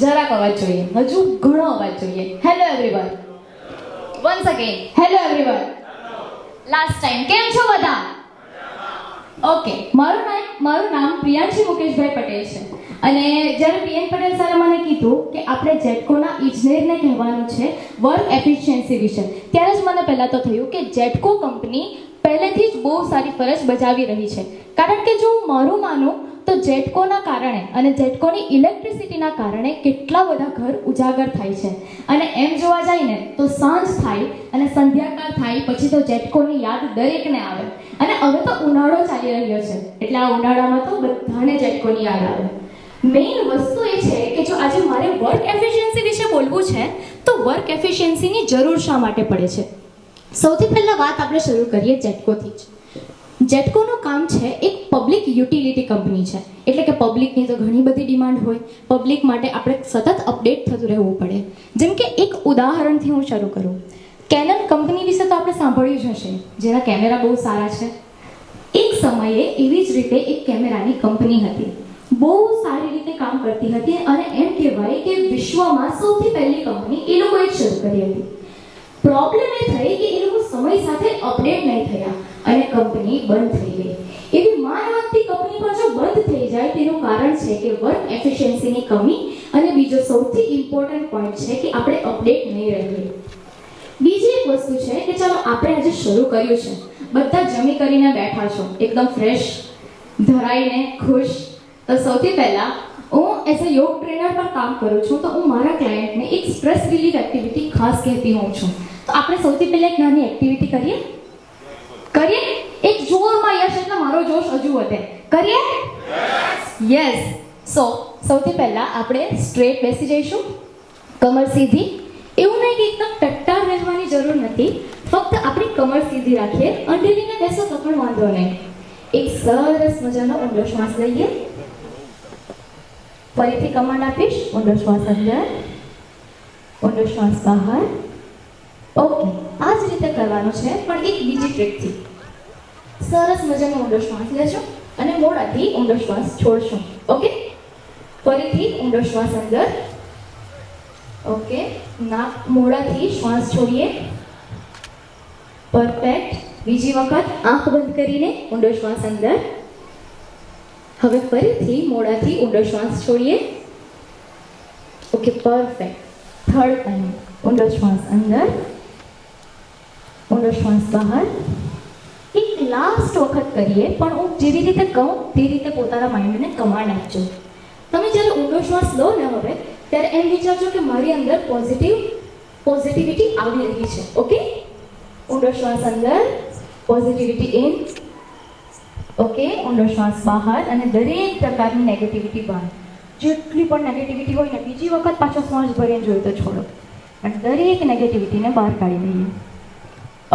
જરાક અવાજ જોઈએ, હજુ ઘણો અવાજ જોઈએ. Hello everyone, once again hello everyone. Last time કેમ છો બધા? ઓકે, મારું નામ પ્રિયાંશી મુકેશભાઈ પટેલ છે. અને જ્યારે પીએન પટેલ સરે મને કીધું કે આપણે જેટકોના ઇજનેરને કહેવાનું છે વર્ક એફિશિયન્સી વિશે, ત્યારે જ મને પહેલાં તો થયું કે જેટકો કંપની પહેલેથી જ બહુ સારી ફરજ બજાવી રહી છે. કારણ કે જો હું મારું માનું તો જેટકોના કારણે અને જેટકોની ઇલેક્ટ્રિસિટીના કારણે કેટલા બધા ઘર ઉજાગર થાય છે. અને એમ જોવા જાય ને તો સાંજ થાય અને સંધ્યાકાળ થાય પછી તો જેટકોની યાદ દરેકને આવે. અને હવે તો ઉનાળો ચાલી રહ્યો છે એટલે આ ઉનાળામાં તો બધાને જેટકોની યાદ આવે. મેઇન વસ્તુ એ છે કે જો આજે મારે વર્ક એફિશિયન્સી વિશે બોલવું છે તો વર્ક એફિશિયન્સીની જરૂર શા માટે પડે છે. સૌથી પહેલાં વાત આપણે શરૂ કરીએ જેટકોથી જ. જેટકોનું કામ છે એક પબ્લિક યુટિલિટી કંપની છે, એટલે કે પબ્લિકની તો ઘણી બધી ડિમાન્ડ હોય, પબ્લિક માટે આપણે સતત અપડેટ થતું રહેવું પડે. જેમ કે એક ઉદાહરણથી હું શરૂ કરું. કેનન કંપની વિશે તો આપણે સાંભળ્યું જ હશે, જેના કેમેરા બહુ સારા છે. એક સમયે એવી જ રીતે એક કેમેરાની કંપની હતી, બહુ સારી રીતે કામ કરતી હતી અને એમ કહેવાય કે વિશ્વમાં સૌથી પહેલી કંપની એ લોકોએ જ શરૂ કરી હતી. પ્રોબ્લેમ એ થઈ કે એ લોકો સમય સાથે અપડેટ નહીં થયા અને કંપની બંધ થઈ ગઈ. એવી માનવતી કંપની પણ જો બંધ થઈ જાય તેનું કારણ છે કે વર્ક એફિશિયન્સીની કમી અને બીજો સૌથી ઇમ્પોર્ટન્ટ પોઈન્ટ છે કે આપણે અપડેટ નહીં રહીએ. બીજી એક વસ્તુ છે કે ચાલો આપણે આજે શરૂ કર્યું છે, બધા જમી કરીને બેઠા છો એકદમ ફ્રેશ ધરાઈને ખુશ. તો સૌથી પહેલા હું એઝ અ યોગ ટ્રેનર પર કામ કરું છું, તો હું મારા ક્લાયન્ટને એક સ્ટ્રેસ રિલીફ એક્ટિવિટી ખાસ કહેતી હોઉં છું. તો આપણે સૌથી પહેલા એક નાની એક્ટિવિટી કરીએ. એક જોરમાં યશ એટલે મારો જોશ હજુ વધે. કરીએ? યસ. સૌથી પહેલા આપણે સ્ટ્રેટ બેસી જઈશું, કમર સીધી. એવું નહીં કે એકદમ ટટ્ટાર રહેવાની જરૂર નથી, ફક્ત આપણી કમર સીધી રાખીએ. અંડેલીને બેસો તો પણ વાંધો નહીં. એક સરસ મજાનો ઊંડો શ્વાસ લઈએ. ફરીથી કમાન્ડ આપીશ, ઊંડો શ્વાસ અંદર, ઊંડો શ્વાસ બહાર. ઓકે, આ જ રીતે કરવાનું છે પણ એક બીજી ટ્રીકથી. સરસ મજાનો ઊંડો શ્વાસ લેજો અને મોઢાથી ઊંડો શ્વાસ છોડશો. ઓકે, ફરીથી ઊંડો શ્વાસ અંદર. ઓકે, નાક મોઢાથી શ્વાસ છોડીએ. પરફેક્ટ. બીજી વખત આંખ બંધ કરીને ઊંડો શ્વાસ અંદર. હવે ફરીથી મોઢાથી ઊંડો શ્વાસ છોડીએ. Okay, perfect. થર્ડ ટાઈમ ઊંડો શ્વાસ અંદર, ઊંડો શ્વાસ બહાર. એક લાસ્ટ વખત કરીએ, પણ હું જેવી રીતે કહું તે રીતે પોતાના માઇન્ડને કમાન્ડ આપજો. તમે જ્યારે ઊંડો શ્વાસ લો ને હવે, ત્યારે એમ વિચારજો કે મારી અંદર પોઝિટિવિટી આવી રહી છે. ઓકે, ઊંડો શ્વાસ અંદર, પોઝિટિવિટી ઇન. ઓકે, ઊંડો શ્વાસ બહાર અને દરેક પ્રકારની નેગેટિવિટી બહાર. જેટલી પણ નેગેટિવિટી હોય ને બીજી વખત પાછો શ્વાસ ભરીને જોયું તો છોડો અને દરેક નેગેટિવિટીને બહાર કાઢી દઈએ.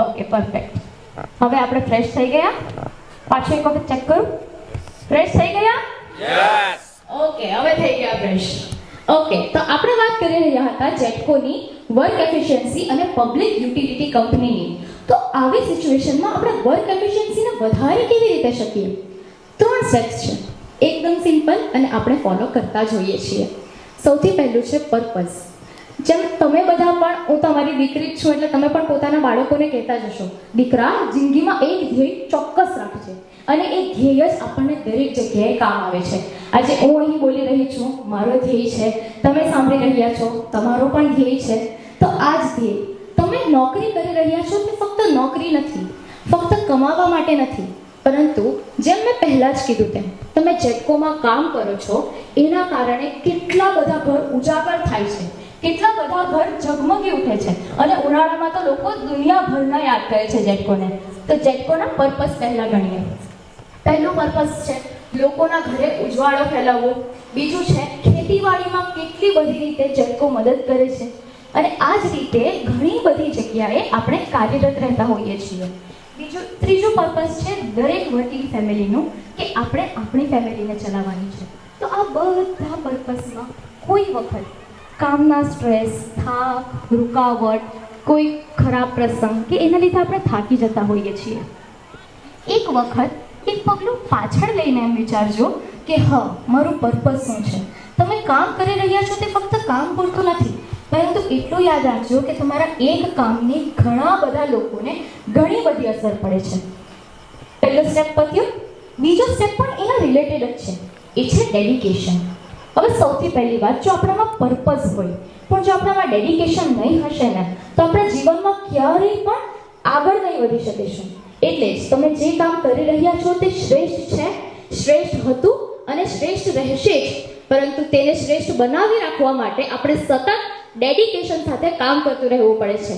Okay, perfect. હવે આપણે ફ્રેશ થઈ ગયા. પાછો એક વખત ચેક કરું. ફ્રેશ થઈ ગયા? યસ. ઓકે, હવે થઈ ગયા ફ્રેશ. ઓકે, તો આપણે વાત કરી રહ્યા હતા જેટકોની વર્ક એફિશિયન્સી અને પબ્લિક યુટિલિટી કંપનીની. તો આવી સિચ્યુએશનમાં આપણે વર્ક એફિશિયન્સીને વધારે કેવી રીતે શકીએ? 3 સ્ટેપ્સ છે, એકદમ સિમ્પલ અને આપણે ફોલો કરતા જોઈએ છીએ. સૌથી પહેલું છે પર્પઝ. જેમ તમે બધા પણ, હું તમારી દીકરી જ છું એટલે તમે પણ પોતાના બાળકોને કહેતા જશો, દીકરા જિંદગીમાં એક ધ્યેય ચોક્કસ રાખજે અને એ ધ્યેય જ આપણને દરેક જગ્યાએ કામ આવે છે. આજે હું અહીં બોલી રહી છું, મારો ધ્યેય છે, તમે સાંભળી રહ્યા છો, તમારો પણ ધ્યેય છે. તો આ જ ધ્યેય. તમે નોકરી કરી રહ્યા છો તે ફક્ત નોકરી નથી, ફક્ત કમાવા માટે નથી, પરંતુ જેમ મેં પહેલા જ કીધું તેમ તમે જેટકોમાં કામ કરો છો એના કારણે કેટલા બધા ઘર ઉજાગર થાય છે, કેટલા બધા ઘર ઝગમગી ઉઠે છે અને ઉનાળામાં તો લોકો દુનિયાભરના યાદ કરે છે જેટકોને. તો જેટકોના પર્પસ પહેલા ગણીએ. પહેલું પર્પસ છે લોકોના ઘરે ઉજવાળો ફેલાવવો. બીજું છે ખેતીવાડીમાં કેટલી બધી રીતે જેટકો મદદ કરે છે અને આ જ રીતે ઘણી બધી જગ્યાએ આપણે કાર્યરત રહેતા હોઈએ છીએ. ત્રીજું પર્પસ છે દરેક વર્કિંગ ફેમિલીનું, કે આપણે આપણી ફેમિલીને ચલાવવાની છે. તો આ બધા પર્પસમાં કોઈ વખત કામના સ્ટ્રેસ, થાક, રૂકાવટ, કોઈ ખરાબ પ્રસંગ કે એના લીધે આપણે થાકી જતા હોઈએ છીએ. એક વખત એક પગલું પાછળ લઈને એમ વિચારજો કે હા, મારું પર્પસ શું છે. તમે કામ કરી રહ્યા છો તે ફક્ત કામ પૂરતું નથી, પરંતુ એટલું યાદ રાખજો કે તમારા એક કામની ઘણા બધા લોકોને ઘણી બધી અસર પડે છે. પહેલો સ્ટેપ પત્યો. બીજો સ્ટેપ પણ એના રિલેટેડ જ છે, એ છે ડેડિકેશન. હવે સૌથી પહેલી વાત, જો આપણામાં પર્પઝ હોય પણ જો આપણામાં ડેડિકેશન નહીં હશે ને તો આપણે જીવનમાં ક્યારેય પણ આગળ નહીં વધી શકીશું. એટલે જ તમે જે કામ કરી રહ્યા છો તે શ્રેષ્ઠ છે, શ્રેષ્ઠ હતું અને શ્રેષ્ઠ રહેશે જ, પરંતુ તેને શ્રેષ્ઠ બનાવી રાખવા માટે આપણે સતત ડેડિકેશન સાથે કામ કરતું રહેવું પડે છે.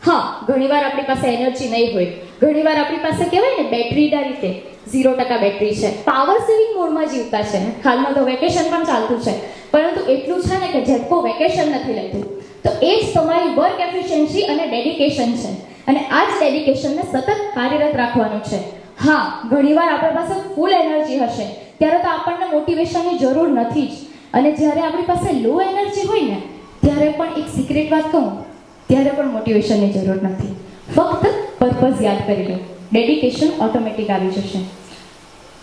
હા, ઘણીવાર આપણી પાસે એનર્જી નહીં હોય, ઘણીવાર આપણી પાસે કહેવાય ને બેટરીના રીતે 0% બેટરી છે, પાવર સેવિંગ મોડમાં જીવતા છે. હાલમાં તો વેકેશન પણ ચાલતું છે, પરંતુ એટલું છે ને કે ઝટકો વેકેશન નથી લેતું. તો એ જ તમારી વર્ક એફિશિયન્સી અને ડેડિકેશન છે, અને આ જ ડેડિકેશનને સતત કાર્યરત રાખવાનું છે. હા, ઘણીવાર આપણી પાસે ફૂલ એનર્જી હશે ત્યારે તો આપણને મોટિવેશનની જરૂર નથી જ, અને જ્યારે આપણી પાસે લો એનર્જી હોય ને ત્યારે પણ એક સિક્રેટ વાત કહું, ત્યારે પણ મોટિવેશનની જરૂર નથી. ફક્ત પર્પઝ યાદ કરી લો, ડેડિકેશન ઓટોમેટિક આવી જશે.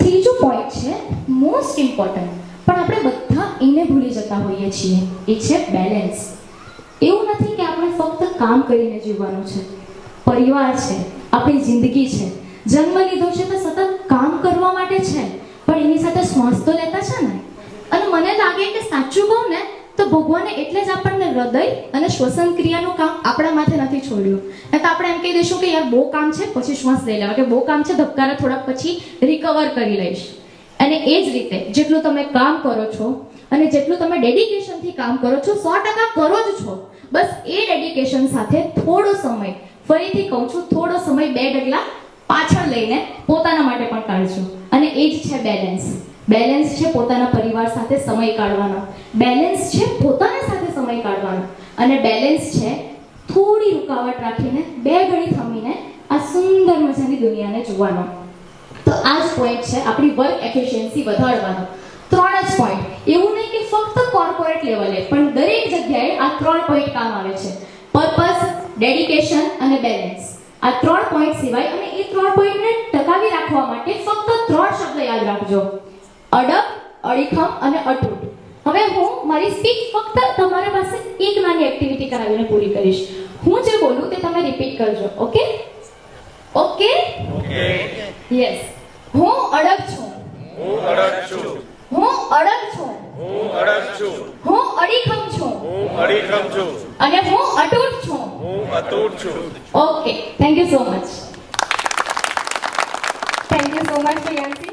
ત્રીજો પોઈન્ટ છે મોસ્ટ ઇમ્પોર્ટન્ટ, પણ આપણે બધા એને ભૂલી જતા હોઈએ છીએ, એ છે બેલેન્સ. એવું નથી કે આપણે ફક્ત કામ કરીને જીવવાનું છે. પરિવાર છે, આપણી જિંદગી છે. જન્મ લીધો છે તો સતત કામ કરવા માટે છે, પણ એની સાથે શ્વાસ તો લેતા છે ને. અને મને લાગે કે સાચું કહું ને તો ભગવાને એટલે જ આપણને હૃદય અને શ્વસન ક્રિયાનું કામ આપણા માથે નથી છોડ્યું. નહીં તો આપણે એમ કહી દઈશું કે યાર બહુ કામ છે પછી શ્વાસ લઈ લેવા, કે બહુ કામ છે ધબકારા થોડાક પછી રિકવર કરી લઈશ. અને એ જ રીતે જેટલું તમે કામ કરો છો અને જેટલું તમે ડેડિકેશનથી કામ કરો છો 100% કરો જ છો, બસ એ ડેડિકેશન સાથે થોડો સમય, ફરીથી કહું છું થોડો સમય 2 ડગલા પાછળ લઈને પોતાના માટે પણ કાઢજો. અને એ જ છે બેલેન્સ. બેલેન્સ છે પોતાના પરિવાર સાથે સમય કાઢવાનો, બેલેન્સ છે પોતાના સાથે સમય કાઢવાનો, અને બેલેન્સ છે થોડી રૂકાવટ રાખીને 2 ઘડી થમીને આ સુંદર મજાની દુનિયાને જોવાનો. તો આ જ પોઈન્ટ છે આપણી વર્ક એફિશિયન્સી વધારવાનો. 3 જ પોઈન્ટ, એવું નહીં કે ફક્ત કોર્પોરેટ લેવલે, પણ દરેક જગ્યાએ આ 3 પોઈન્ટ કામ આવે છે: પર્પઝ, ડેડિકેશન અને બેલેન્સ. આ 3 પોઈન્ટ સિવાય, અને એ 3 પોઈન્ટને ટકાવી રાખવા માટે ફક્ત 3 શબ્દ યાદ રાખજો: અડગ, અડીખમ અને અટૂટ. હવે હું મારી સ્પીચ ફક્ત તમારા પાસે એક નાની એક્ટિવિટી કરાવીને પૂરી કરીશ. હું જે બોલું તે તમે રિપીટ કરજો. ઓકે? ઓકે? ઓકે. યસ. હું અડગ છું. હું અડગ છું. હું અડગ છું. હું અડગ છું. હું અડીખમ છું. હું અડીખમ છું. અને હું અટૂટ છું. હું અતૂટ છું. Okay, thank you so much. Thank you so much Priyanshi.